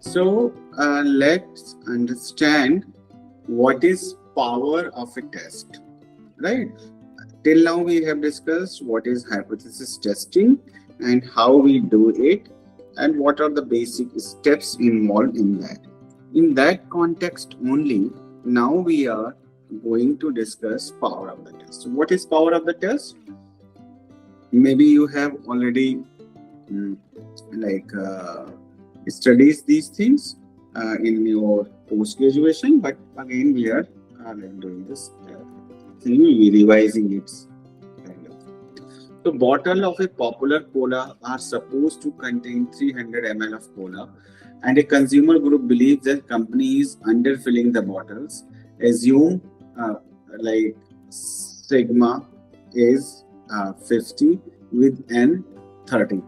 So let's understand what is power of a test, right? Till now we have discussed what is hypothesis testing and how we do it and what are the basic steps involved in that. In that context only, now we are going to discuss power of the test. So what is power of the test? Maybe you have already mm, like studies these things in your post graduation, but again we are doing this thing, revising it. Kind of. The bottle of a popular cola are supposed to contain 300 ml of cola, and a consumer group believes that company is underfilling the bottles. Assume like sigma is 50 with n 30.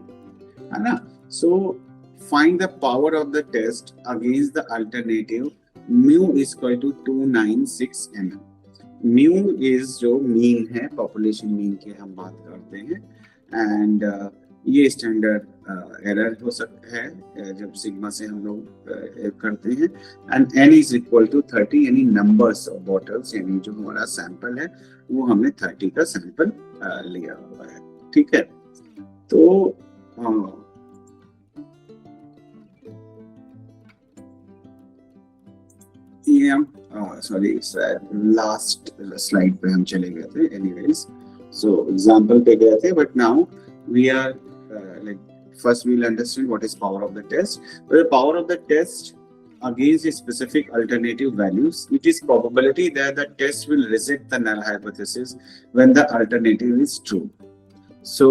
है ना? So find the power of the test against the alternative. Mu is equal to 296 mm. Mu is जो mean है, population mean की हम बात करते हैं, and ये स्टैंडर्ड एरर हो सकता है जब सिग्मा से हम लोग करते हैं, and n is equal to 30, यानी नंबर्स ऑफ बॉटल्स, यानी जो हमारा सैंपल है वो हमने 30 का सैंपल लिया हुआ है. ठीक है, तो ये हम सॉरी लास्ट स्लाइड पे हम चले गए थे. एनीवेज, सो एग्जांपल पे गए थे, but now we are like first we'll understand what is power of the test. The power of the test against a specific alternative values, it is probability that the test will reject the null hypothesis when the alternative is true. So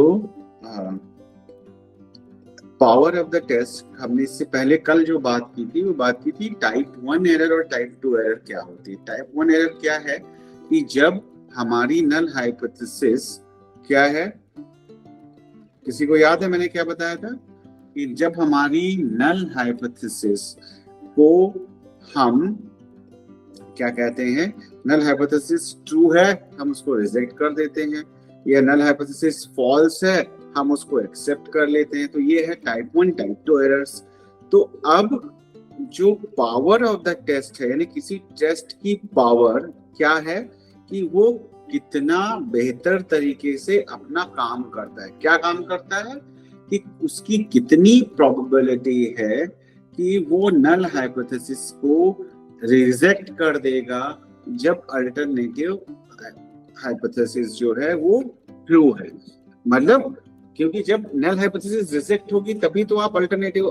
power of the test, हमने इससे पहले कल जो बात की थी वो बात की थी टाइप 1 एरर और टाइप 2 एरर क्या होती है. टाइप 1 एरर क्या है कि जब हमारी नल हाइपोथेसिस क्या है, किसी को याद है मैंने क्या बताया था कि जब हमारी नल हाइपोथेसिस को हम क्या कहते हैं, नल हाइपोथेसिस ट्रू है हम उसको रिजेक्ट कर देते हैं, या नल हाइपोथेसिस फॉल्स है हम उसको एक्सेप्ट कर लेते हैं. तो ये है टाइप 1 टाइप 2 एरर्स. तो अब जो पावर ऑफ द टेस्ट है, यानी किसी टेस्ट की पावर क्या है कि वो कितना बेहतर तरीके से अपना काम करता है. क्या काम करता है कि उसकी कितनी प्रोबेबिलिटी है कि वो नल हाइपोथेसिस को रिजेक्ट कर देगा जब अल्टरनेटिव हाइपोथेसिस जो है वो ट्रू है. मतलब क्योंकि जब नल हाइपोथेसिस रिजेक्ट होगी तभी तो आप अल्टरनेटिव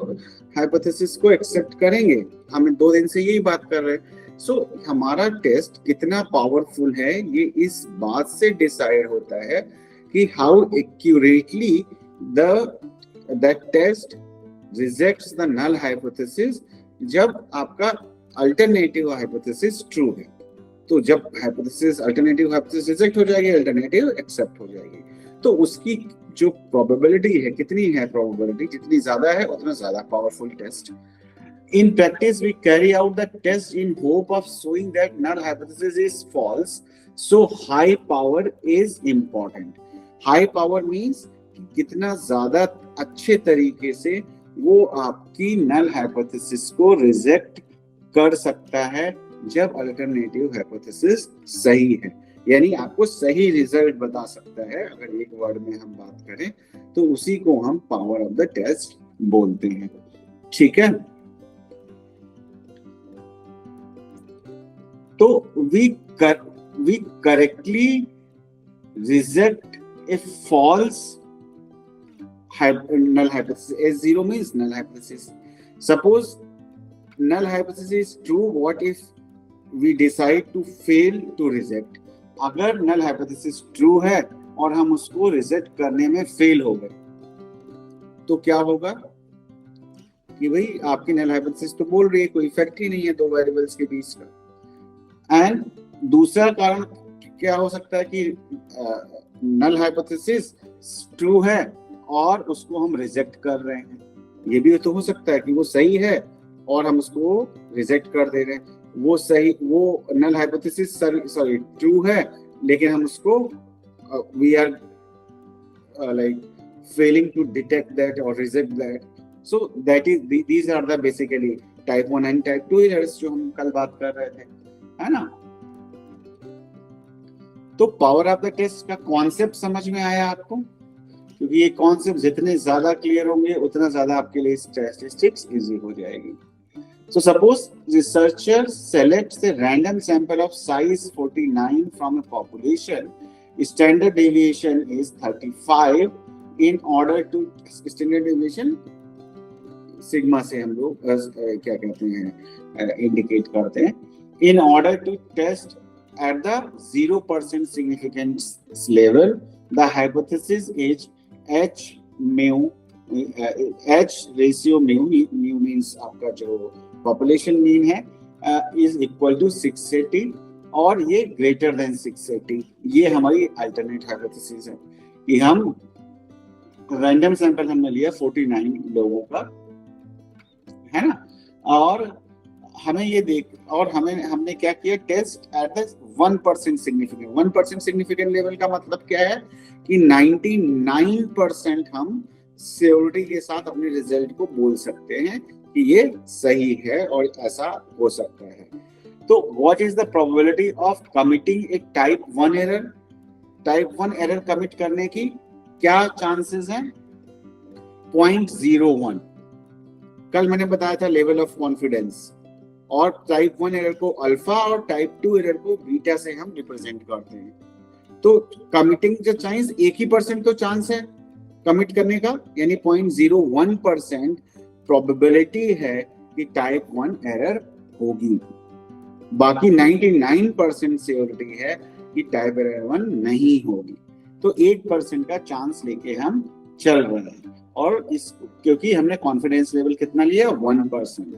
हाइपोथेसिस को एक्सेप्ट करेंगे. हम 2 दिन से यही बात कर रहे हैं. सो हमारा टेस्ट कितना पावरफुल है ये इस बात से डिसाइड होता है कि how accurately the test rejects the null hypothesis जब आपका अल्टरनेटिव हाइपोथेसिस ट्रू है. तो जब हाइपोथेसिस अल्टरनेटिव हाइपोथेसिस रिजेक्ट हो जाएगी, अल्टरनेटिव एक्सेप्ट हो जाएगी, तो उसकी जो प्रोबेबिलिटी है, कितनी है प्रोबेबिलिटी, जितनी ज्यादा है उतना ज्यादा powerful test. In practice, we carry out the test in hope of showing that null hypothesis is false. So high power is important. High power means कितना ज्यादा अच्छे तरीके से वो आपकी null hypothesis को रिजेक्ट कर सकता है जब अल्टरनेटिव हाइपोथेसिस सही है, यानी आपको सही रिजल्ट बता सकता है. अगर एक वर्ड में हम बात करें तो उसी को हम पावर ऑफ द टेस्ट बोलते हैं. ठीक है, तो we correctly reject a false null hypothesis. S0 means null hypothesis. Suppose null hypothesis is true, what if we decide to fail to reject? अगर null hypothesis true है और हम उसको रिजेक्ट करने में फेल हो गए तो क्या होगा कि भाई आपकी null hypothesis तो बोल रही है कोई इफेक्ट ही नहीं है दो वेरिएबल्स के बीच का. एंड दूसरा कारण क्या हो सकता है कि नल हाइपोथेसिस ट्रू है और उसको हम रिजेक्ट कर रहे हैं. ये भी तो हो सकता है कि वो सही है और हम उसको रिजेक्ट कर दे रहे हैं. वो नल हाइपोथेसिस सॉरी ट्रू है लेकिन हम उसको we are like failing to detect that or reject that. So that is these are the basically type 1 and type 2 errors जो हम कल बात कर रहे थे, है ना। तो पावर ऑफ द टेस्ट का कॉन्सेप्ट समझ में आया आपको, क्योंकि ये कॉन्सेप्ट जितने ज्यादा क्लियर होंगे उतना ज्यादा आपके लिए स्टैटिस्टिक्स इजी हो जाएगी। So suppose researcher selects a random sample of size 49 from a population. Standard deviation is 35. In order to standard deviation sigma से हम लोग क्या कहते हैं indicate करते हैं. In order to test at the 0% significance level, the hypothesis is H mu H ratio mu means आपका जो पॉपुलेशन मीन है इज इक्वल टू 680 और ये ग्रेटर देन 680। ये हमारी अल्टरनेट हाइपोथेसिस है कि हम रैंडम सैंपल हमने लिया 49 लोगों का, है ना, और हमें ये देख और हमने क्या किया, टेस्ट एट द 1% सिग्निफिकेंट। 1% सिग्निफिकेंट लेवल का मतलब क्या है कि 99% हम श्योरिटी के साथ अपने रिजल्ट को बोल सकते हैं कि ये सही है और ऐसा हो सकता है। तो what is the probability of committing A type 1 error? Type 1 error commit करने की क्या चांसेस हैं? 0.01। कल मैंने बताया था लेवल ऑफ कॉन्फिडेंस, और टाइप 1 एरर को अल्फा और टाइप 2 एरर को बीटा से हम रिप्रेजेंट करते हैं। तो कमिटिंग जो चांस 1% तो चांस है कमिट करने का, यानी 0.01% प्रोबेबिलिटी है कि टाइप 1 एरर होगी। बाकी 99% श्योरिटी है कि टाइप एरर 1 नहीं होगी। तो 1% का चांस लेके हम चल रहे हैं, और इस क्योंकि हमने कॉन्फिडेंस लेवल कितना लिया, 1%।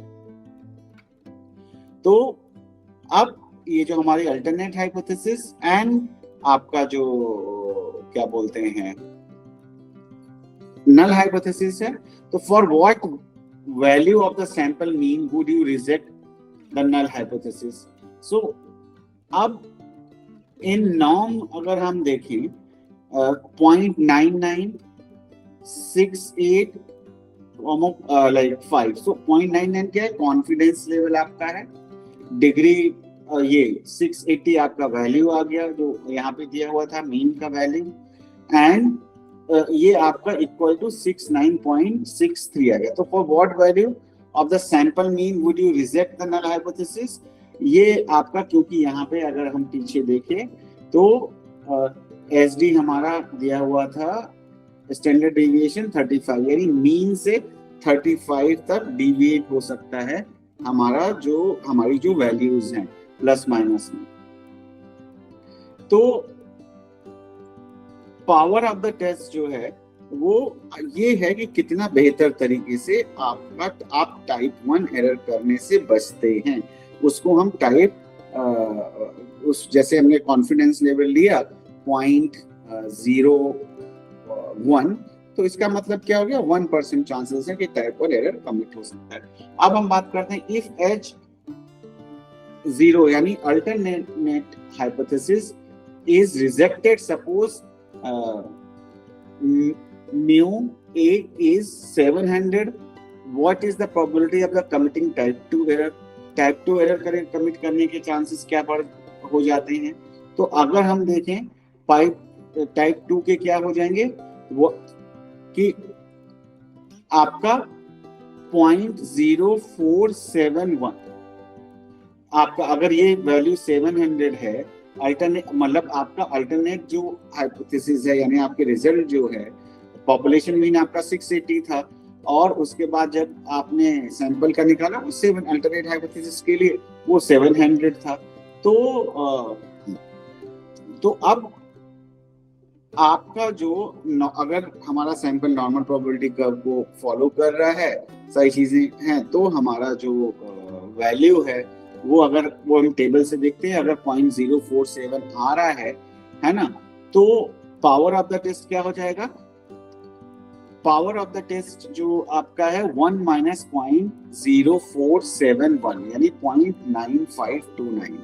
तो अब ये जो हमारी अल्टरनेट हाइपोथेसिस एंड आपका जो क्या बोलते हैं नल हाइपोथेसिस है, तो for what value of the sample mean would you reject the null hypothesis? So अब in norm अगर हम देखें 0.99 68 like 5, so 0.99 क्या है, कॉन्फिडेंस लेवल आपका है, डिग्री ये 680 आपका वैल्यू आ गया जो यहाँ पे दिया हुआ था मीन का वैल्यू, एंड ये आपका इक्वल टू 69.63 आ गया। तो for what value of the sample mean would you reject the null hypothesis? ये आपका, क्योंकि यहाँ पे अगर हम पीछे देखें तो एसडी हमारा दिया हुआ था स्टैंडर्ड डेविएशन 35, यानी मीन से 35 तक डिविएट हो सकता है हमारी जो वैल्यूज हैं प्लस माइनस में। तो पावर ऑफ द टेस्ट जो है वो ये है कि कितना बेहतर तरीके से आप टाइप 1 एरर करने से बचते हैं। उसको हम टाइप जैसे हमने कॉन्फिडेंस लेवल लिया 0.01, तो इसका मतलब क्या हो गया, 1% चांसेस है कि टाइप 1 एरर कमिट हो सकता है। अब हम बात करते हैं इफ एच 0 यानी alternate hypothesis is rejected, suppose mu A is 700, what is the probability of the committing type 2 error? Type 2 error commit करने के चांसेस क्या हो जाते हैं? तो अगर हम देखें टाइप 2 के क्या हो जाएंगे, वो कि आपका 0.0471, आपका अगर ये वैल्यू 700 है, अल्टरनेट मतलब आपका अल्टरनेट जो हाइपोथेसिस है, यानी आपके रिजल्ट जो है पॉपुलेशन मीन आपका 680 था, और उसके बाद जब आपने सैंपल का निकाला वो 7 अल्टरनेट हाइपोथेसिस के लिए वो 700 था। तो अब आपका जो अगर हमारा सैंपल नॉर्मल प्रोबेबिलिटी कर्व को फॉलो कर रहा है, सही चीजें हैं, तो हमारा जो वैल्यू है वो अगर वो हम टेबल से देखते हैं, अगर 0.047 आ रहा है ना, तो पावर ऑफ द टेस्ट क्या हो जाएगा, पावर ऑफ द टेस्ट जो आपका है 1 माइनस 0.0471 यानी 0.9529,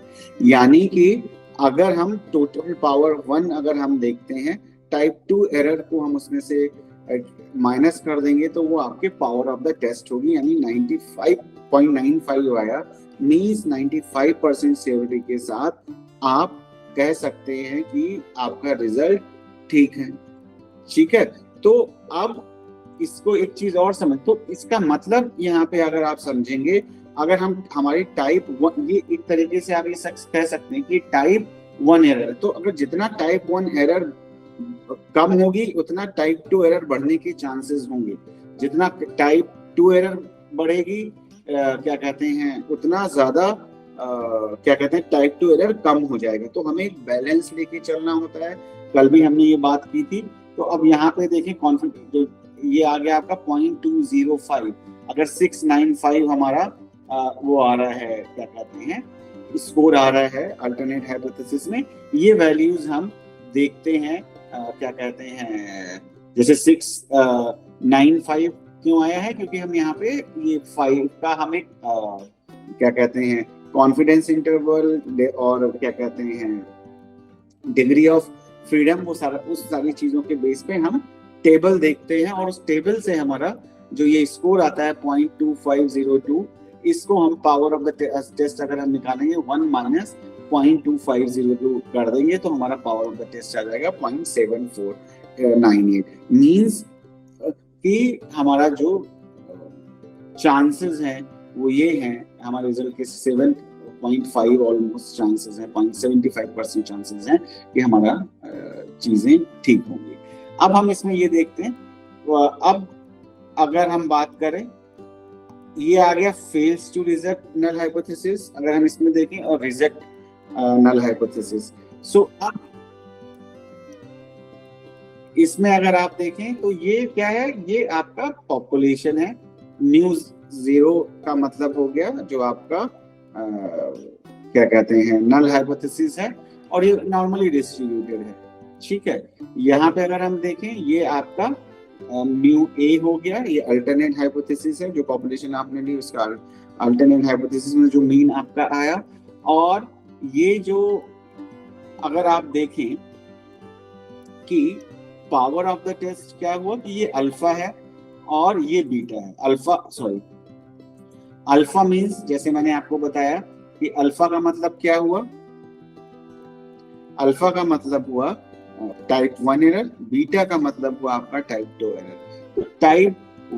यानी कि अगर हम टोटल पावर 1 अगर हम देखते हैं टाइप 2 एरर को हम उसमें से माइनस कर देंगे तो वो आपके पावर ऑफ द टेस्ट होगी, यानी 95.95 आया। मीन्स 95% श्योरिटी के साथ आप कह सकते हैं कि आपका रिजल्ट ठीक है। ठीक है, तो अब इसको एक चीज और समझ, तो इसका मतलब यहाँ पे अगर आप समझेंगे, अगर हम हमारी टाइप 1, ये एक तरीके से आप ये कह सकते हैं कि टाइप 1 एरर, तो अगर जितना टाइप 1 एरर कम होगी उतना टाइप 2 एरर बढ़ने के चांसेस होंगे। जितना टाइप 2 एरर बढ़ेगी क्या कहते हैं उतना ज्यादा क्या कहते हैं टाइप 2 एरर कम हो जाएगा। तो हमें एक बैलेंस लेके चलना होता है, कल भी हमने ये बात की थी। तो अब यहाँ पे देखें कॉन्फिडेंस जो ये आ गया आपका 0.205, अगर 695 हमारा वो आ रहा है क्या कहते हैं स्कोर आ रहा है अल्टरनेट हाइपोथेसिस में, ये वैल्यूज हम देखते हैं क्या कहते हैं जैसे 695 क्यों आया है, क्योंकि हम यहाँ पे ये 5 का हमें क्या कहते हैं कॉन्फिडेंस इंटरवल और क्या कहते हैं डिग्री ऑफ फ्रीडम, वो सारा उस सारी चीजों के बेस पे हम टेबल देखते हैं और उस टेबल से हमारा जो ये स्कोर आता है 0.2502, इसको हम पावर ऑफ द टेस्ट अगर हम निकालेंगे 1 माइनस 0.2502 कर देंगे तो हमारा पावर ऑफ द टेस्ट आ जाएगा 0.7498। मींस कि हमारा जो चांसेस हैं वो ये हैं, हमारे रिजल्ट के 7.5 ऑलमोस्ट चांसेस हैं, 0.75% चांसेस हैं कि हमारा चीजें ठीक होंगी। अब हम इसमें ये देखते हैं, अब अगर हम बात करें, ये आ गया fails to reject null hypothesis, अगर हम इसमें देखें, और रिजेक्ट नल हाइपोथेसिस। सो अब इसमें अगर आप देखें तो ये क्या है, ये आपका पॉपुलेशन है। न्यूज 0 का मतलब हो गया जो आपका क्या कहते हैं नल हाइपोथेसिस है, और ये नॉर्मली डिस्ट्रीब्यूटेड है। ठीक है, यहाँ पे अगर हम देखें ये आपका म्यू ए हो गया, ये अल्टरनेट हाइपोथेसिस है, जो पॉपुलेशन आपने ली उसका अल्टरनेट हाइपोथेसिस में जो मीन आपका आया। और ये जो अगर आप देखें कि पावर ऑफ द टेस्ट क्या हुआ कि ये अल्फा है और ये बीटा है। अल्फा मींस जैसे मैंने आपको बताया कि अल्फा का मतलब क्या हुआ, अल्फा का मतलब हुआ टाइप 1 एरर, बीटा का मतलब हुआ आपका टाइप 2 एरर। तो type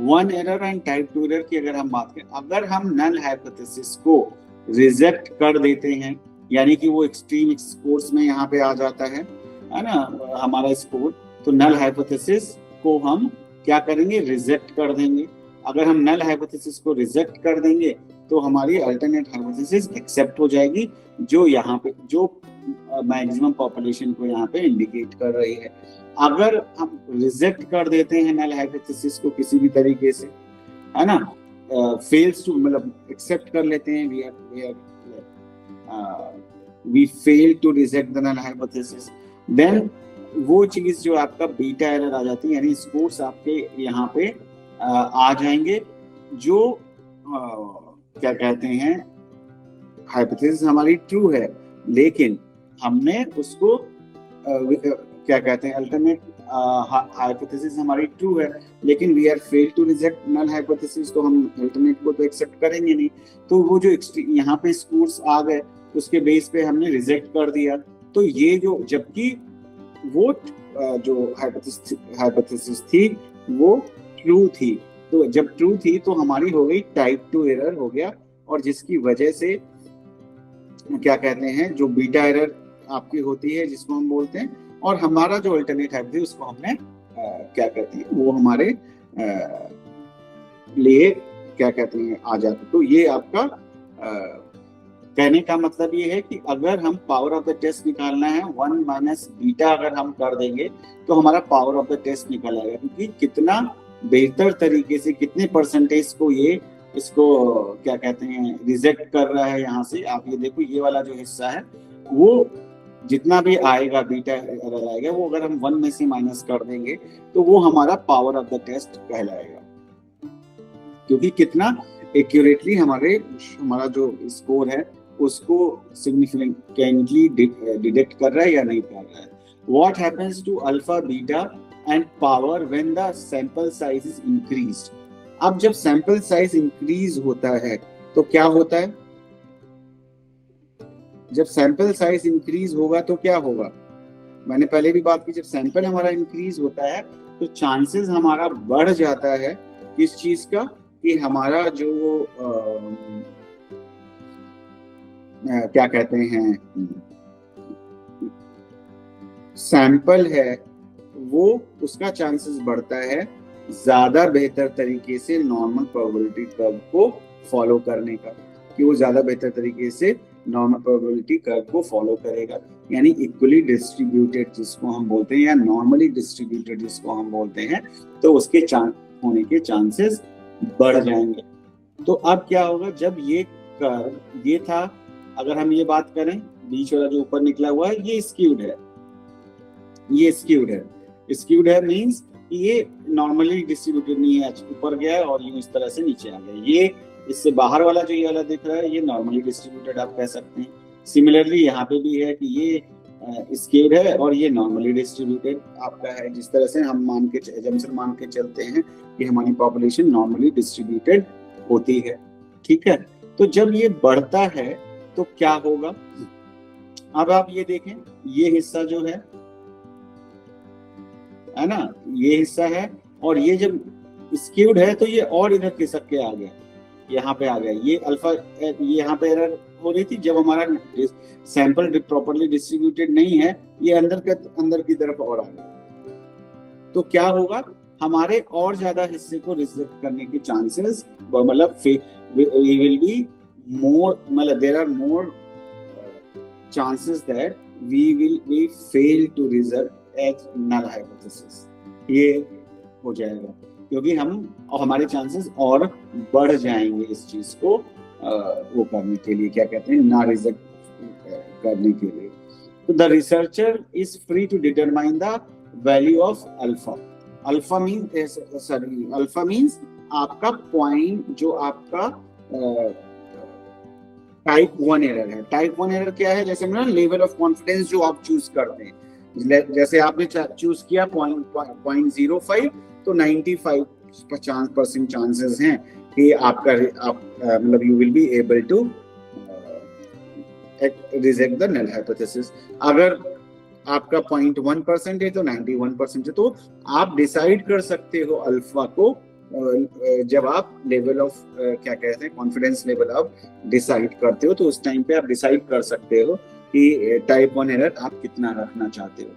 1 error and type 2 error की अगर हम बात करें, अगर हम नल हाइपोथेसिस को रिजेक्ट कर देते हैं, यानी कि वो एक्सट्रीम स्कोर्स में यहाँ पे आ जाता है ना हमारा स्कोर, तो नल हाइपोथेसिस को हम क्या करेंगे, रिजेक्ट कर देंगे। अगर हम नल हाइपोथेसिस को रिजेक्ट कर देंगे तो हमारी अल्टरनेट हाइपोथेसिस एक्सेप्ट हो जाएगी, जो यहाँ पे जो मैक्सिमम पॉपुलेशन को यहाँ पे इंडिकेट कर रही है। अगर हम रिजेक्ट कर देते हैं नल हाइपोथेसिस को किसी भी तरीके से, है ना, फेल्स टू मतलब एक्सेप्ट कर लेते हैं, we fail to reject the null hypothesis, then वो चीज जो आपका बीटा एरर आ जाती है, यानी स्कोर्स आपके यहाँ पे आ जाएंगे, जो क्या कहते हैं हाइपोथेसिस हमारी ट्रू है, लेकिन हमने उसको क्या कहते हैं अल्टरनेट हाइपोथेसिस हमारी ट्रू है, लेकिन we are fail to reject null hypothesis, तो हम अल्टरनेट को तो एक्सेप्ट करेंगे नहीं। तो वो जो यहाँ पे स्कोर्स आ गए उसके बेस पे हमने रिजेक्ट कर दिया। तो ये जो जबकि वो जो हाइपोथेसिस थी वो ट्रू थी, तो जब ट्रू थी तो हमारी हो गई टाइप 2 एरर हो गया, और जिसकी वजह से क्या कहते हैं जो बीटा एरर आपकी होती है जिसको हम बोलते हैं, और हमारा जो अल्टरनेट हाइपोथेसिस उसको हमने क्या कहते हैं वो हमारे लिए क्या कहते हैं आ जाते। तो ये आपका कहने का मतलब ये है कि अगर हम पावर ऑफ द टेस्ट निकालना है 1 माइनस बीटा अगर हम कर देंगे तो हमारा पावर ऑफ द टेस्ट निकल आएगा, क्योंकि कितना बेहतर तरीके से कितने परसेंटेज को ये इसको क्या कहते हैं रिजेक्ट कर रहा है। यहाँ से आप ये देखो, ये वाला जो हिस्सा है वो जितना भी आएगा बीटा एरर आएगा, वो अगर हम 1 में से माइनस कर देंगे तो वो हमारा पावर ऑफ द टेस्ट कहलाएगा, क्योंकि कितना एक्यूरेटली हमारा जो स्कोर है उसको सिग्निफिकेंटली डिटेक्ट कर रहा है या नहीं कर रहा है। What happens to alpha, beta and power when the sample size is increased? अब जब सैंपल साइज इंक्रीज होता है तो क्या होता है? जब सैंपल साइज इंक्रीज होगा तो क्या होगा? मैंने पहले भी बात की, जब सैंपल हमारा इंक्रीज होता है तो चांसेस हमारा बढ़ जाता है किस चीज का, कि हमारा जो क्या कहते हैं सैंपल है वो, उसका चांसेस बढ़ता है ज्यादा बेहतर तरीके से नॉर्मल प्रोबेबिलिटी कर्व को फॉलो करने का, कि वो ज्यादा बेहतर तरीके से नॉर्मल प्रोबेबिलिटी कर्व को फॉलो करेगा। यानी इक्वली डिस्ट्रीब्यूटेड जिसको हम बोलते हैं, या नॉर्मली डिस्ट्रीब्यूटेड जिसको हम बोलते हैं, तो उसके होने के चांसेस बढ़ जाएंगे। तो अब क्या होगा, जब ये कर्व ये था, अगर हम ये बात करें बीच वाला जो ऊपर निकला हुआ है ये स्क्यूड है, ये स्क्यूड है। स्क्यूड है मींस ये नॉर्मली डिस्ट्रीब्यूटेड नहीं है, ऊपर गया है और यूं इस तरह से नीचे आ गया। ये इससे बाहर वाला जो ये वाला दिख रहा है ये नॉर्मली डिस्ट्रीब्यूटेड आप कह सकते हैं। सिमिलरली यहाँ पे भी है कि ये स्क्यूड है और ये नॉर्मली डिस्ट्रीब्यूटेड आपका है। जिस तरह से हम मान के चलते हैं कि हमारी पॉपुलेशन नॉर्मली डिस्ट्रीब्यूटेड होती है, ठीक है। तो जब ये बढ़ता है तो क्या होगा, अब आप ये देखें, ये हिस्सा जो है ना, ये हिस्सा है, और ये जब स्क्यूड है तो ये और इधर खिसक के आ गया, यहाँ पे आ गया। ये अल्फा, ये यहाँ पे एरर हो रही थी जब हमारा सैंपल प्रॉपर्ली डिस्ट्रीब्यूटेड नहीं है, ये अंदर की तरफ और आ गया। तो क्या होगा, हमारे और ज्यादा हिस्से को रिजेक्ट करने के चांसेस, मतलब विल बी मोर, मतलब there are more chances that we fail to result as null hypothesis. ये हो जाएगा क्योंकि हमारे चांसेस और बढ़ जाएंगे इस चीज को वो करने के लिए, क्या कहते हैं, ना रिजेक्ट करने के लिए। तो the researcher is free to determine the value of alpha. Alpha means आपका पॉइंट, जो आपका टाइप 1 एरर है। टाइप 1 एरर क्या है, जैसे मैंने लेवल ऑफ कॉन्फिडेंस जो आप चूज करते हैं, जैसे आपने चूज किया 0.05 तो 95% चांसेस हैं कि आप मतलब you will be able to reject the null hypothesis. अगर आपका 0.1% है तो 91% है। तो आप डिसाइड कर सकते हो अल्फा को जब आप लेवल ऑफ क्या कहते हैं कॉन्फिडेंस लेवल आप डिसाइड करते हो, तो उस टाइम पे आप डिसाइड कर सकते हो कि टाइप 1 एरर आप कितना रखना चाहते हो।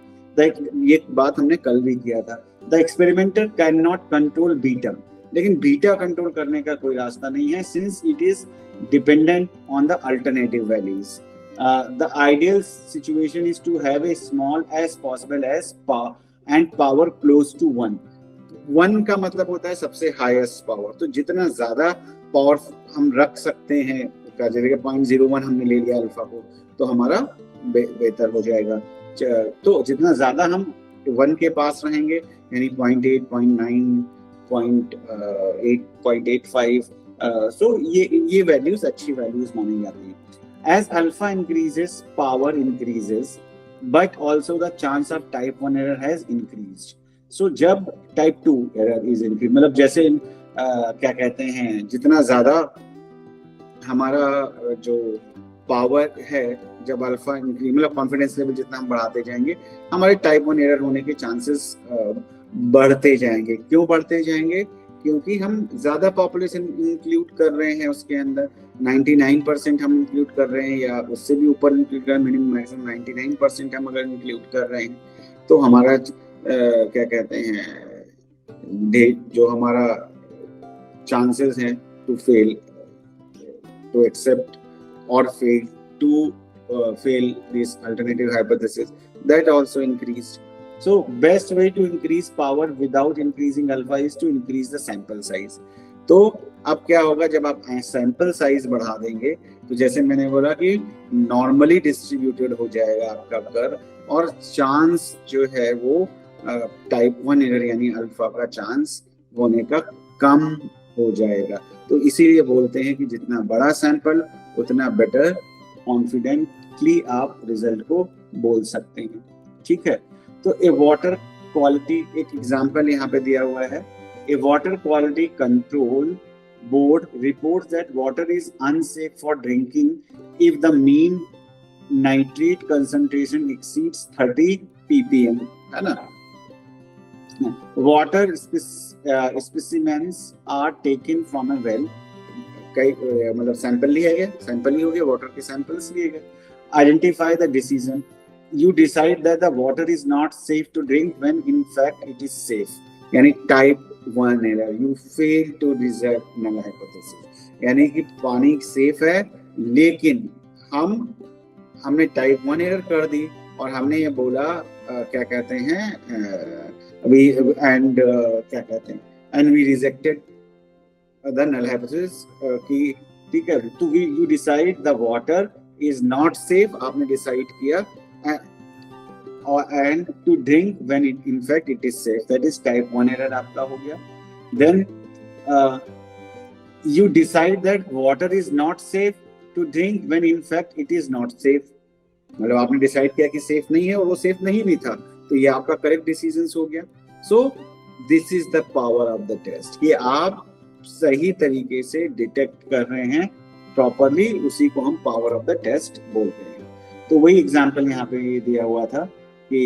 ये बात हमने कल भी किया था। The experimenter can not control beta, लेकिन बीटा कंट्रोल करने का कोई रास्ता नहीं है, since it is dependent on the alternative values. The ideal situation is to have as small as possible as and power close to 1. 1 का मतलब होता है सबसे हाईएस्ट पावर। तो जितना ज्यादा पावर हम रख सकते हैं, जैसे 0.01 हमने ले लिया अल्फा को, तो हमारा बेहतर हो जाएगा। तो जितना ज्यादा हम 1 के पास रहेंगे, यानी 0.8, 0.9, 0.8, 0.85, सो ये वैल्यूज अच्छी वैल्यूज मानी जाती है। As alpha increases, power increases, but also the chance of type 1 error has increased. So जब type 2 error is increased, मतलब जैसे क्या कहते हैं, जितना ज्यादा हमारा जो पावर है, जब अल्फा इंक्रीज, मतलब कॉन्फिडेंस लेवल जितना हम बढ़ाते जाएंगे, हमारे टाइप 1 एरर होने के चांसेस बढ़ते जाएंगे। क्यों बढ़ते जाएंगे? क्योंकि हम ज्यादा पॉपुलेशन इंक्लूड कर रहे हैं, उसके अंदर 99% हम इंक्लूड कर रहे हैं, या उससे भी ऊपर इंक्लूड कर रहे हैं, मिनिमम मैक्सिमम 99% हम अगर इंक्लूड कर रहे हैं, तो हमारा क्या कहते हैं, जो हमारा चांसेस हैं टू फेल, टू एक्सेप्ट और fail to fail this alternative hypothesis, that also increased. So best way to increase power without increasing alpha is to increase the sample size. तो अब क्या होगा, जब आप सैंपल साइज बढ़ा देंगे, तो जैसे मैंने बोला कि नॉर्मली डिस्ट्रीब्यूटेड हो जाएगा आपका कर्व, और चांस जो है वो टाइप 1 एरर यानी अल्फा का चांस होने का कम हो जाएगा। तो इसीलिए बोलते हैं कि जितना बड़ा सैंपल उतना बेटर कॉन्फिडेंटली आप रिजल्ट को बोल सकते हैं, ठीक है। तो ए वाटर क्वालिटी, एक एग्जांपल यहाँ पे दिया हुआ है, a water quality control board reports that water is unsafe for drinking if the mean nitrate concentration exceeds 30 ppm, है ना। Water specimens are taken from a well, कई मतलब सैंपल लिया गया, सैंपल ही हो गया, वाटर के सैंपल्स लिए गए। Identify the decision, you decide that the water is not safe to drink when in fact it is safe, यानी type 1 error, you fail to reject null hypothesis, यानी कि पानी सेफ है लेकिन हमने type 1 error कर दी और हमने ये बोला क्या कहते हैं अभी क्या कहते हैं and we rejected the null hypothesis कि ठीक है, तो you decide the water is not safe, आपने decide किया and to drink when it in fact it is safe, that is type 1 error आपका हो गया। Then you decide that water is not safe to drink when in fact it is not safe, मतलब आपने decide किया कि safe नहीं है और वो सेफ नहीं भी था, तो ये आपका करेक्ट डिसीजन हो गया। So this is the power of the test, कि आप सही तरीके से डिटेक्ट कर रहे हैं प्रॉपरली, उसी को हम पावर ऑफ द टेस्ट बोलते हैं। तो वही एग्जाम्पल यहाँ पे दिया हुआ था कि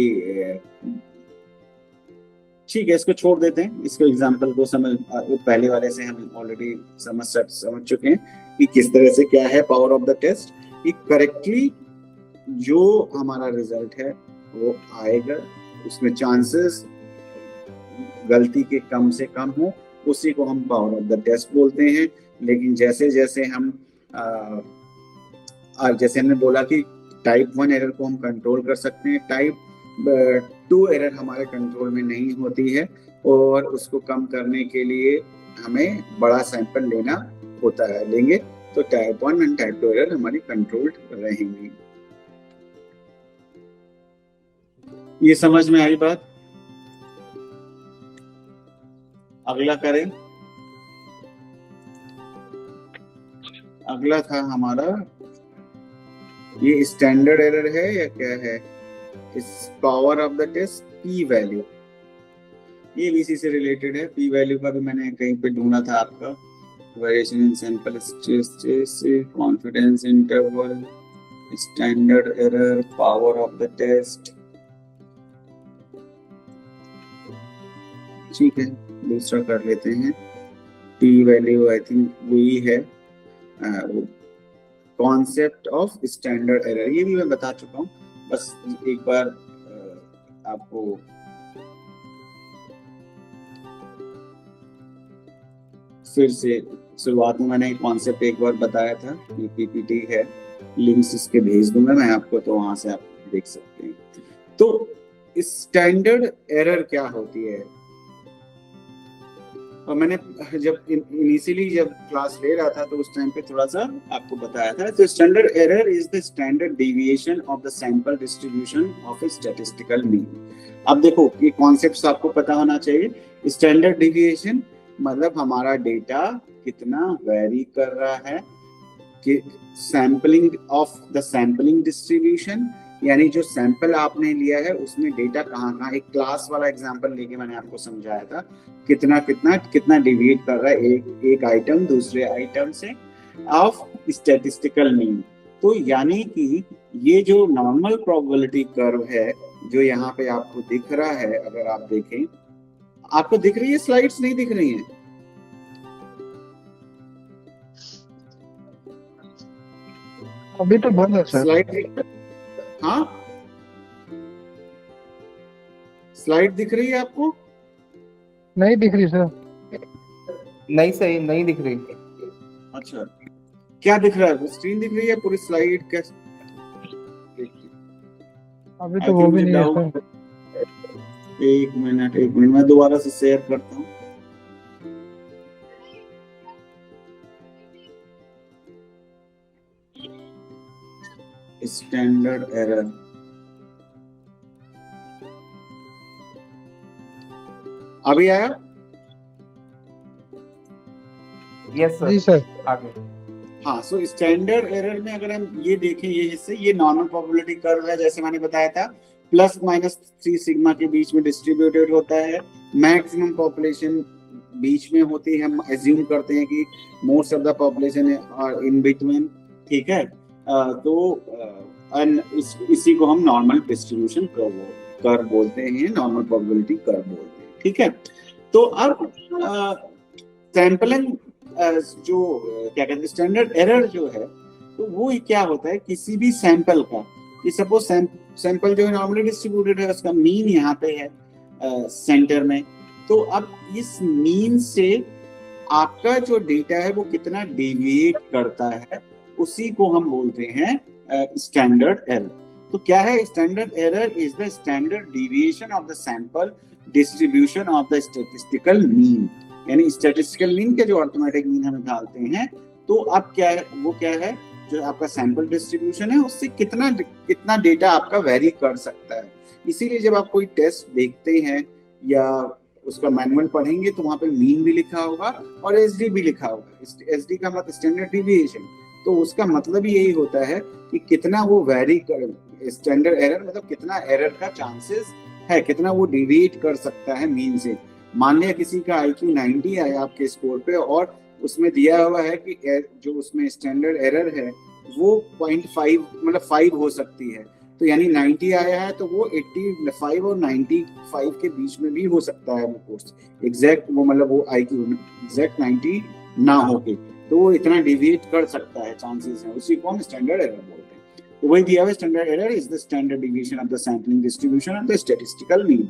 ठीक है, इसको छोड़ देते हैं, इसको एग्जाम्पल को समझ, पहले वाले से हम ऑलरेडी समझ चुके हैं कि किस तरह से क्या है पावर ऑफ द टेस्ट, कि करेक्टली जो हमारा रिजल्ट है वो आएगा, उसमें चांसेस गलती के कम से कम हो, उसी को हम पावर ऑफ द टेस्ट बोलते हैं। लेकिन जैसे जैसे हम जैसे हमने बोला कि टाइप 1 एरर को हम कंट्रोल कर सकते हैं, टाइप 2 एरर हमारे कंट्रोल में नहीं होती है और उसको कम करने के लिए हमें बड़ा सैंपल लेना होता है, लेंगे तो टाइप 1 एंड टाइप 2 एरर हमारी कंट्रोल्ड रहेंगी। ये समझ में आई बात? अगला करें। अगला था हमारा, ये स्टैंडर्ड एरर है या क्या है, इस power of the test P value, ये भी इसी से रिलेटेड है। पी वैल्यू का भी मैंने कहीं पे ढूंढा था आपका, variation in sample stress, confidence interval, standard error, power of the test. ठीक है, दूसरा कर लेते हैं। पी वैल्यू आई थिंक वही है, कॉन्सेप्ट ऑफ स्टैंडर्ड एरर, ये भी मैं बता चुका हूँ, बस एक बार आपको फिर से, शुरुआत में मैंने कॉन्सेप्ट एक बार बताया था, ये पीपीटी है, लिंक्स इसके भेज दूंगा मैं आपको, तो वहां से आप देख सकते हैं। तो स्टैंडर्ड एरर क्या होती है, और मैंने जब इनिशियली जब क्लास ले रहा था तो उस टाइम पे थोड़ा सा आपको बताया था। तो standard error is the standard deviation of the sample distribution of A statistical mean. अब देखो ये कॉन्सेप्ट्स आपको पता होना चाहिए। स्टैंडर्ड डेविएशन मतलब हमारा डेटा कितना वेरी कर रहा है, कि sampling of the sampling distribution, यानी जो सैंपल आपने लिया है उसमें डेटा कहाँ, एक क्लास वाला एग्जांपल लेके मैंने आपको समझाया था, कितना डिविएट कर रहा है एक आइटम दूसरे आइटम से ऑफ स्टैटिस्टिकल मीन। तो यानी कि ये जो नॉर्मल प्रोबेबिलिटी कर्व है जो यहाँ पे आपको दिख रहा है, अगर आप देखें, आपको दिख रही है, स्लाइड्स नहीं दिख रही हैं? अभी तो बंद है सर। स्लाइड, हाँ स्लाइड दिख रही है आपको? नहीं दिख रही सर। नहीं सही नहीं दिख रही। अच्छा, क्या दिख रहा है? स्क्रीन दिख रही है पूरी स्लाइड? कैसे? अभी तो वो भी नहीं है सर। एक मिनट मैं दोबारा से शेयर करता हूँ। स्टैंडर्ड एरर, अभी आया? Yes sir. जी सर। आगे। हाँ, सो स्टैंडर्ड एरर में अगर हम ये देखें, ये हिस्से, ये नॉर्मल प्रोबेबिलिटी कर्व है, जैसे मैंने बताया था प्लस माइनस 3 सिग्मा के बीच में डिस्ट्रीब्यूटेड होता है, मैक्सिमम पॉपुलेशन बीच में होती है, हम एज्यूम करते हैं कि most of the population in between, ठीक है। इसी को हम नॉर्मल डिस्ट्रीब्यूशन कर्व बोलते हैं, नॉर्मल प्रोबेबिलिटी कर्व बोलते हैं, ठीक है। तो अब सैंपलिंग जो क्या कहते हैं स्टैंडर्ड एरर जो है, तो वो क्या होता है, किसी भी सैंपल का, कि सपोज सैंपल जो है नॉर्मली डिस्ट्रीब्यूटेड है, उसका मीन यहाँ पे है सेंटर में, तो अब इस मीन से आपका जो डेटा है वो कितना डेविएट करता है, उसी को हम बोलते हैं स्टैंडर्ड एरर। तो क्या है standard error? Is the standard deviation of the sample distribution of the statistical mean, यानी स्टैटिस्टिकल मीन के जो अर्थमेटिक मीन हम निकालते हैं, तो अब क्या है, वो क्या है, जो आपका सैंपल डिस्ट्रीब्यूशन है उससे कितना डेटा आपका वेरी कर सकता है। इसीलिए जब आप कोई टेस्ट देखते हैं या उसका मैनुअल पढ़ेंगे तो वहां पे मीन भी लिखा होगा और एसडी भी लिखा होगा। एसडी का मतलब स्टैंडर्ड डिविएशन, तो उसका मतलब यही होता है कि कितना वो वेरी कर, स्टैंडर्ड एरर मतलब कितना एरर का चांसेस है, कितना वो डिविएट कर सकता है मीन से। मान लिया किसी का IQ 90 आया आपके स्कोर पे और उसमें दिया हुआ है कि जो उसमें स्टैंडर्ड एरर है वो 0.5 मतलब 5 हो सकती है, तो यानी 90 आया है तो वो 85 और 95 के बीच में भी हो सकता है वो कोर्स एग्जैक्ट, वो मतलब वो IQ एग्जैक्ट 90 ना होके, तो वो इतना डिविएट कर सकता है, चांसेस है, उसी को हम स्टैंडर्ड एरर बोलते हैं। तो वही दिया हुआ standard error is the standard deviation of the sampling distribution of the statistical mean.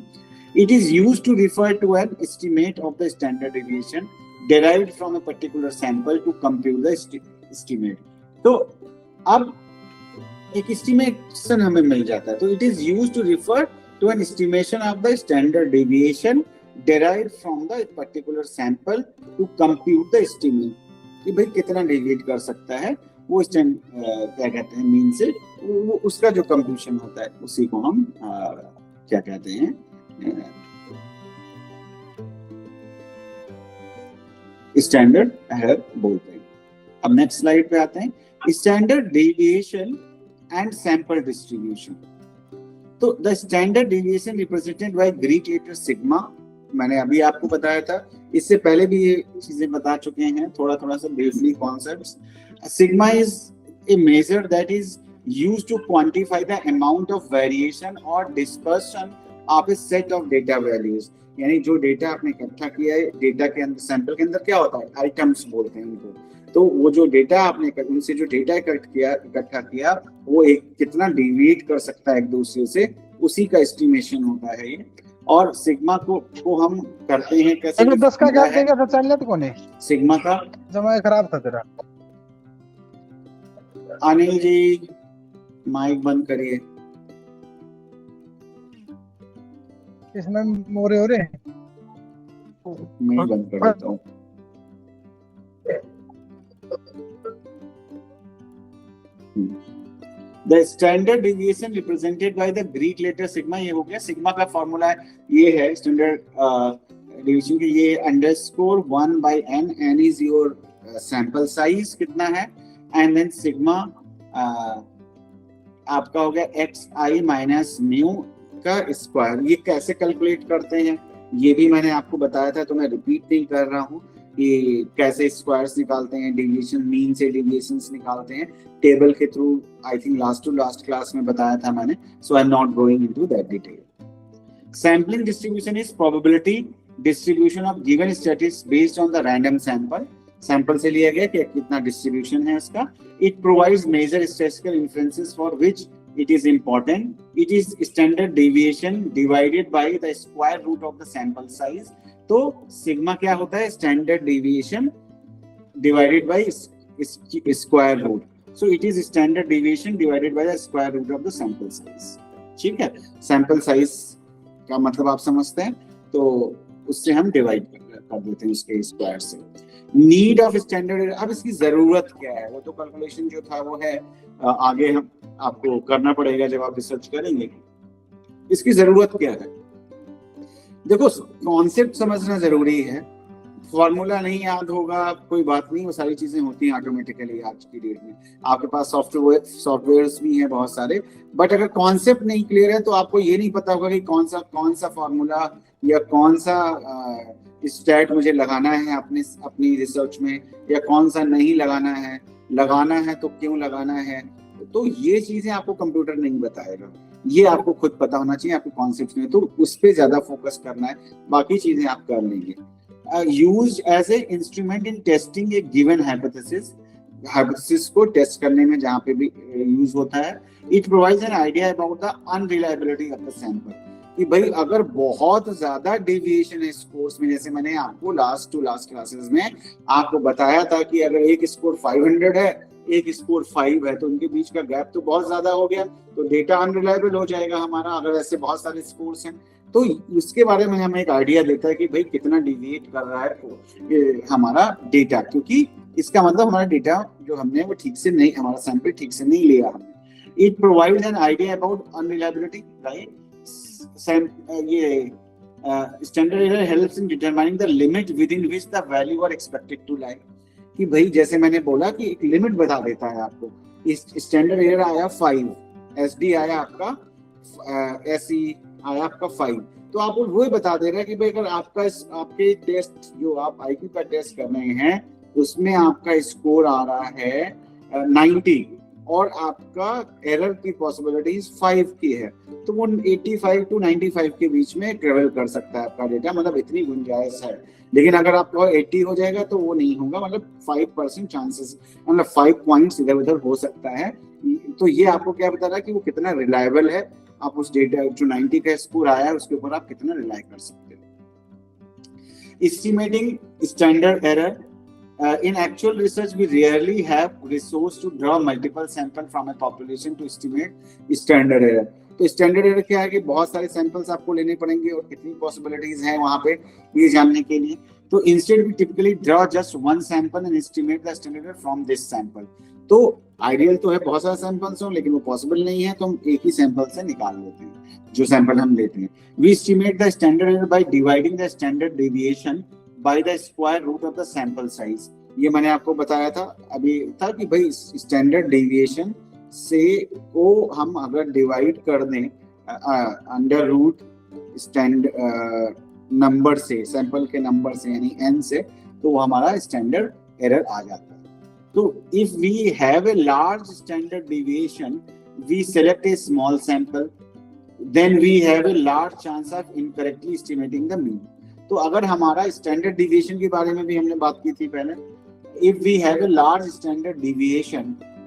It is used to refer to an estimate of the standard deviation derived from a particular sample to compute the estimate. तो अब एक estimation हमें मिल जाता है, तो it is used to refer to an estimation of the standard deviation derived from the particular sample to compute the estimate, कि भाई कितना डेविएट कर सकता है वो क्या कहते हैं मीन से, वो उसका जो कंप्यूशन होता है उसी को हम क्या कहते हैं स्टैंडर्ड एरर बोलते हैं। अब नेक्स्ट स्लाइड पे आते हैं, standard deviation and sample distribution. तो the standard deviation represented by Greek letter sigma, मैंने अभी आपको बताया था, इससे पहले भी ये चीजें बता चुके हैं थोड़ा सा briefly concepts. Sigma is a measure that is used to quantify the amount of variation or dispersion of a set of data values, यानी जो डेटा आपने इकट्ठा किया है, डेटा के अंदर सैंपल के अंदर क्या होता है, आइटम्स बोलते हैं उनको, तो वो जो डेटा आपने उनसे जो डेटा इकट्ठा किया वो एक कितना डेविएट कर सकता है एक दूसरे से, उसी का एस्टिमेशन होता है ये। और सिग्मा को हम करते हैं कैसे, 10 का क्या देगा तो चल लेते कोने सिग्मा का जमा खराब था तेरा। अनिल जी माइक बंद करिए, इसमें मोरे हो रहे हैं, मैं बंद कर देता हूँ। The standard deviation represented by the Greek letter sigma, ये हो गया सिग्मा का फॉर्मूला ये है स्टैंडर्ड डिवीजन के, ये _1/n, n is your sample size कितना है, एंड देन सिग्मा आपका हो गया xi माइनस म्यू का स्क्वायर। ये कैसे कैलकुलेट करते हैं ये भी मैंने आपको बताया था, तो मैं रिपीट नहीं कर रहा हूँ कि कैसे स्क्वायर्स निकालते हैं, डेविएशन मीन से डेविएशंस निकालते हैं टेबल के through, I think last to last class में बताया था मैंने, so I am not going into that detail. Sampling distribution is probability distribution of given statistic based on the random sample से लिया गया कि कितना डिस्ट्रीब्यूशन है उसका। It provides major statistical inferences for which it is important. It is standard deviation divided by the square root of the sample size. तो sigma क्या होता है, standard deviation divided by square root, so it is standard deviation divided by the square root of the sample size. ठीक है, sample size का मतलब आप समझते हैं, तो उससे हम डिवाइड कर देते हैं उसके स्क्वायर से। नीड ऑफ स्टैंडर्ड, अब इसकी जरूरत क्या है, वो तो कैलकुलेशन जो था वो है, आगे हम आपको करना पड़ेगा जब आप रिसर्च करेंगे। इसकी जरूरत क्या है, देखो कॉन्सेप्ट समझना जरूरी है। फॉर्मूला नहीं याद होगा, कोई बात नहीं, वो सारी चीजें होती हैं ऑटोमेटिकली आज की डेट में। आपके पास सॉफ्टवेयर्स भी हैं बहुत सारे, बट अगर कॉन्सेप्ट नहीं क्लियर है तो आपको ये नहीं पता होगा कि कौन सा फॉर्मूला या कौन सा स्टैट मुझे लगाना है अपनी रिसर्च में, या कौन सा नहीं लगाना है तो क्यों लगाना है। तो ये चीजें आपको कंप्यूटर नहीं बताएगा, ये आपको खुद पता होना चाहिए आपके कॉन्सेप्ट में, तो उस पर ज्यादा फोकस करना है, बाकी चीजें आप कर लेंगे। Used as a instrument in testing a given hypothesis को टेस्ट करने में जहाँ पे भी यूज होता है। It provides an idea about the unreliability of the sample, कि भाई अगर बहुत ज्यादा डेविएशन है इस कोर्स में, जैसे मैंने आपको लास्ट टू लास्ट क्लासेस में आपको बताया था कि अगर एक स्कोर 500 है, एक स्कोर 5 है, तो उनके बीच का गैप तो बहुत ज्यादा हो गया, तो डेटा अनरिलायबल हो जाएगा हमारा। अगर ऐसे बहुत सारे स्कोर्स हैं तो उसके बारे में हमें एक आइडिया देता है कि भाई कितना डिविएट कर रहा है हमारा डेटा, क्योंकि इसका मतलब हमारा डेटा जो हमने वो ठीक से नहीं, हमारा सैंपल ठीक से नहीं लिया हमने। It provides an idea about unreliability, right. ये standard error helps in determining the limit within which the value are expected to lie, कि भाई जैसे मैंने बोला कि एक लिमिट बता देता है आपको। इस स्टैंडर्ड एरर आया 5, एसडी आया आपका, एसई आया आपका 5, तो आपको वो बता दे रहा है कि भाई अगर आपके टेस्ट जो आप आईक्यू का टेस्ट कर रहे हैं उसमें आपका स्कोर आ रहा है 90 और आपका एरर की पॉसिबिलिटीज 5 की है, तो वो 85 टू 95 के बीच में ट्रेवल कर सकता है आपका डेटा, मतलब इतनी गुंजाइश है। लेकिन अगर आपका 80 हो जाएगा तो वो नहीं होगा, मतलब 5% चांसेस, मतलब 5 पॉइंट्स इधर उधर हो सकता है। तो ये आपको क्या बता रहा है कि वो कितना रिलायबल है, आप उस डेटा जो 90 का स्कोर आया है उसके ऊपर आप कितना रिलाई कर सकते हो। Estimating standard error, in actual research we rarely have resource to draw multiple sample from a population to estimate standard error। तो स्टैंडर्ड एरर क्या है कि बहुत सारे सैंपल्स आपको लेने पड़ेंगे और कितनी पॉसिबिलिटीज हैं वहां पे ये जानने के लिए। तो instead we typically draw just one sample and estimate the standard error from this sample. तो आइडियल तो है बहुत सारे सैंपल्स हो, लेकिन वो पॉसिबल नहीं है, तो हम एक ही सैंपल से निकाल लेते हैं जो सैंपल हम लेते हैं। We estimate the standard error by dividing the standard deviation by the square root of the sample size. ये मैंने आपको बताया था अभी था कि भाई स्टैंडर्ड डेविएशन से को हम अगर डिवाइड कर दें अंडर रूट नंबर से, सैंपल के नंबर से यानी n से, तो वो हमारा स्टैंडर्ड एरर आ जाता है। तो if we have a large standard deviation we select a small sample then we have a large chance of incorrectly estimating the mean. तो अगर हमारा स्टैंडर्ड डेविएशन के बारे में भी हमने बात की थी पहले, if we have a large standard deviation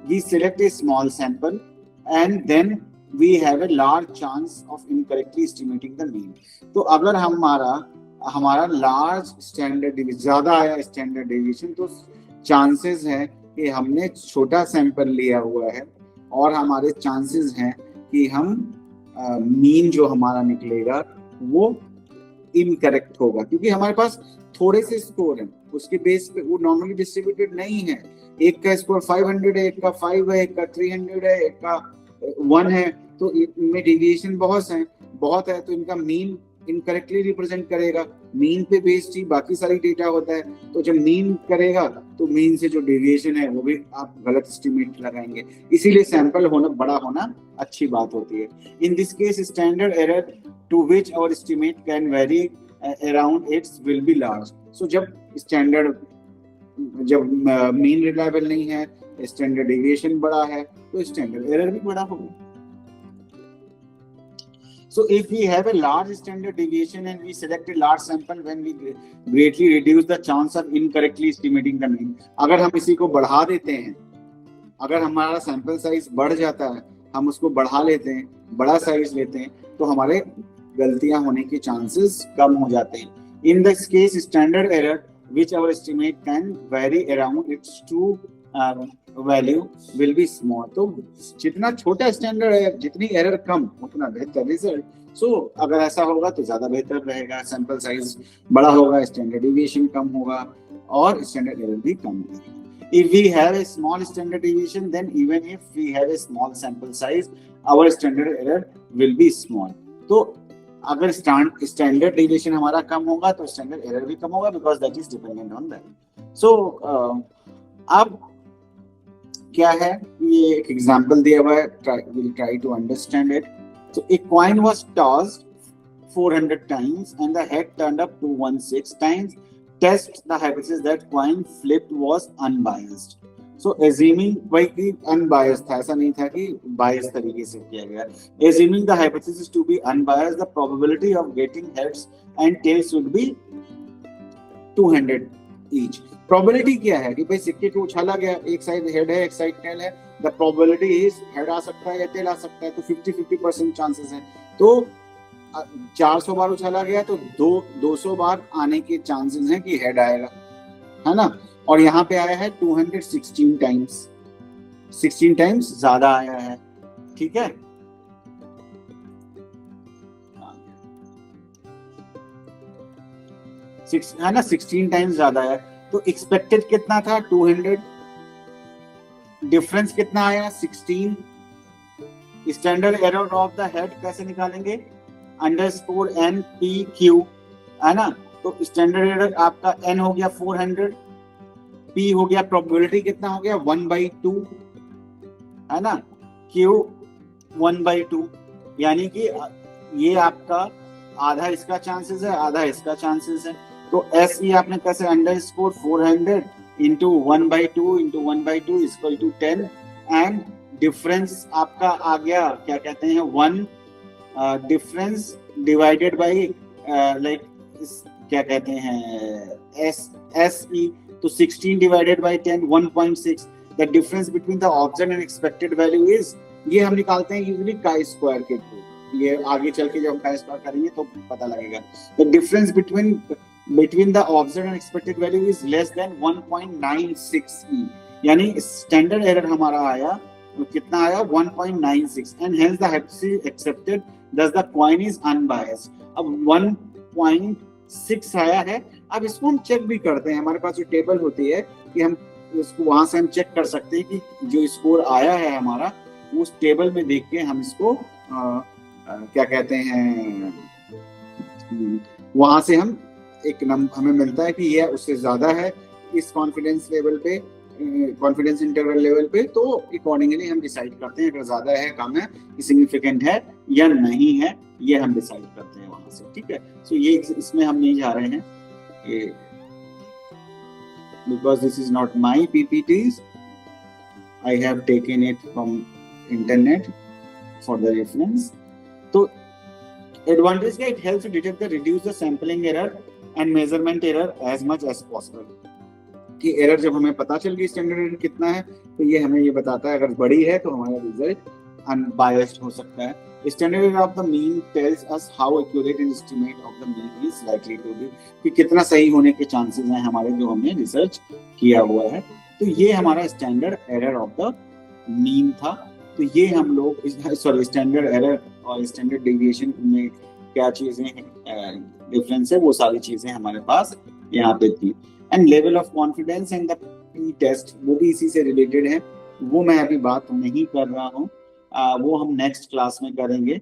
we select a small sample and then we have a large chance of incorrectly estimating the mean। तो अगर हमारा लार्ज स्टैंडर्ड डेविएशन ज्यादा आया स्टैंडर्ड डेविएशन, तो चांसेस है कि हमने छोटा सैंपल लिया हुआ है और हमारे चांसेस हैं कि हम मीन जो हमारा निकलेगा वो इनकरेक्ट होगा, क्योंकि हमारे पास थोड़े से स्कोर हैं, उसके बेस पे वो नॉर्मली डिस्ट्रीब्यूटेड नहीं है। एक का स्कोर 500 है, एक का 5 है, एक का 300 है, एक का 1 है, तो इनमें डेविएशन बहुत है, तो इनका मीन इनकरेक्टली रिप्रेजेंट करेगा। मीन पे बेस्ड ही बाकी सारी डेटा होता है, तो जब मीन करेगा तो मीन से जो डेविएशन है वो भी आप गलत एस्टिमेट लगाएंगे, इसीलिए सैंपल बड़ा होना अच्छी बात होती है। In this case standard error to which our estimate can vary around its will be large. So जब मीन रिलायबल नहीं है, स्टैंडर्ड डेविएशन बड़ा है, तो स्टैंडर्ड एरर भी बड़ा होगा। So if we have a large standard deviation and we select a large sample, when we greatly reduce the chance of incorrectly estimating the mean। अगर हम इसी को बढ़ा देते हैं, अगर हमारा सैंपल साइज बढ़ जाता है, हम उसको बढ़ा लेते हैं, बड़ा साइज लेते हैं, तो हमारे गलतियां होने के चांसेस कम हो जाते हैं। In this case standard error which our estimate can vary around its true value will be small। तो जितना छोटा स्टैंडर्ड है, जितनी एरर कम उतना बेहतर रिजल्ट। सो अगर ऐसा होगा तो ज्यादा बेहतर रहेगा, सैंपल साइज बड़ा होगा, स्टैंडर्ड डेविएशन कम होगा और स्टैंडर्ड एरर भी कम होगा। If we have a small standard deviation, then even if we have a small sample size, our standard error will be small। तो अगर स्टैंडर्ड डेविएशन हमारा कम होगा तो स्टैंडर्ड एरर भी कम होगा, because that is dependent on that. So अब क्या है, ये एक एग्जांपल दिया हुआ है, will try to understand it. So a coin was tossed 400 times and the head turned up 216 times. Test the hypothesis that coin flipped was unbiased. So assuming भाई unbiased था, ऐसा नहीं था कि biased तरीके से किया गया। Assuming the hypothesis to be unbiased, the probability of getting heads and tails would be 200 each. Probability क्या है कि भाई सिक्के को उछाला गया, एक साइड हेड है एक साइड टेल है, the probability is हेड आ सकता है या टेल आ सकता है, तो 50-50% चांसेस है। तो 400 बार उछाला गया तो 200 बार आने के चांसेस हैं कि हेड आएगा, है ना। और यहाँ पे आया है 216 टाइम्स, 16 टाइम्स ज्यादा आया है, ठीक है। है ना, 16 टाइम्स ज्यादा है, तो एक्सपेक्टेड कितना था 200, डिफरेंस कितना आया 16। Standard error of the head कैसे निकालेंगे, अंडरस्कोर एन पी क्यू, है ना। तो स्टैंडर्ड एरर आपका एन हो गया 400, पी हो गया प्रोबेबिलिटी कितना हो गया 1/2, है ना, क्यू 1/2, यानी कि ये आपका आधा इसका चांसेस है आधा इसका चांसेस है। तो एस ई आपने कैसे, underscore 400 into 1/2 into 1/2 is equal to 10 and difference आपका आ गया क्या कहते हैं 1 डिफरेंस डिवाइडेड बाय लाइक क्या कहते हैं एस ई, तो 16 divided by 10 1.6। The difference between the observe and expected value is, ये हम निकालते हैं यूजुअली काई स्क्वायर के थ्रू, ये आगे चल के जब हम काई स्क्वायर करेंगे तो पता लगेगा। The difference between the observed and expected value is less than 1.96 e, यानी स्टैंडर्ड एरर हमारा आया कितना आया 1.96 and hence the hypothesis accepted, thus the coin is unbiased। अब 1.6 आया है, अब इसको हम चेक भी करते हैं, हमारे पास जो टेबल होती है कि हम इसको वहां से हम चेक कर सकते हैं कि जो स्कोर आया है हमारा उस टेबल में देख के हम इसको क्या कहते हैं वहां से हम एक नंबर हमें मिलता है कि ये उससे ज्यादा है इस कॉन्फिडेंस लेवल पे, कॉन्फिडेंस इंटरवल लेवल पे, तो अकॉर्डिंगली हम डिसाइड करते हैं अगर ज्यादा है कम है सिग्निफिकेंट है या नहीं है, ये हम डिसाइड करते हैं वहां से, ठीक है। सो ये इसमें हम नहीं जा रहे हैं, ये because this is not my PPTs, I have taken it from internet for the reference. तो एडवांटेज क्या, it helps to detect the reduce the sampling error and measurement error as much as possible. कि error जब हमें पता चल गई standard error कितना है तो ये हमें ये बताता है अगर बड़ी है तो हमारा रिजल्ट अनबायस्ड हो सकता है। Standard error of the mean tells us how accurate an estimate of the mean is likely to be, कि कितना सही होने के चांसेस हैं हमारे जो हमने रिसर्च किया हुआ है। तो ये हमारा standard error of the mean था। तो ये हम लोग सॉरी स्टैंडर्ड एरर और स्टैंडर्ड डेविएशन में क्या चीजें डिफरेंस है वो सारी चीजें हमारे पास यहाँ पे थी। And level of confidence and the P test वो भी इसी से रिलेटेड है, वो मैं अभी बात नहीं कर रहा हूँ, वो हम नेक्स्ट क्लास में करेंगे।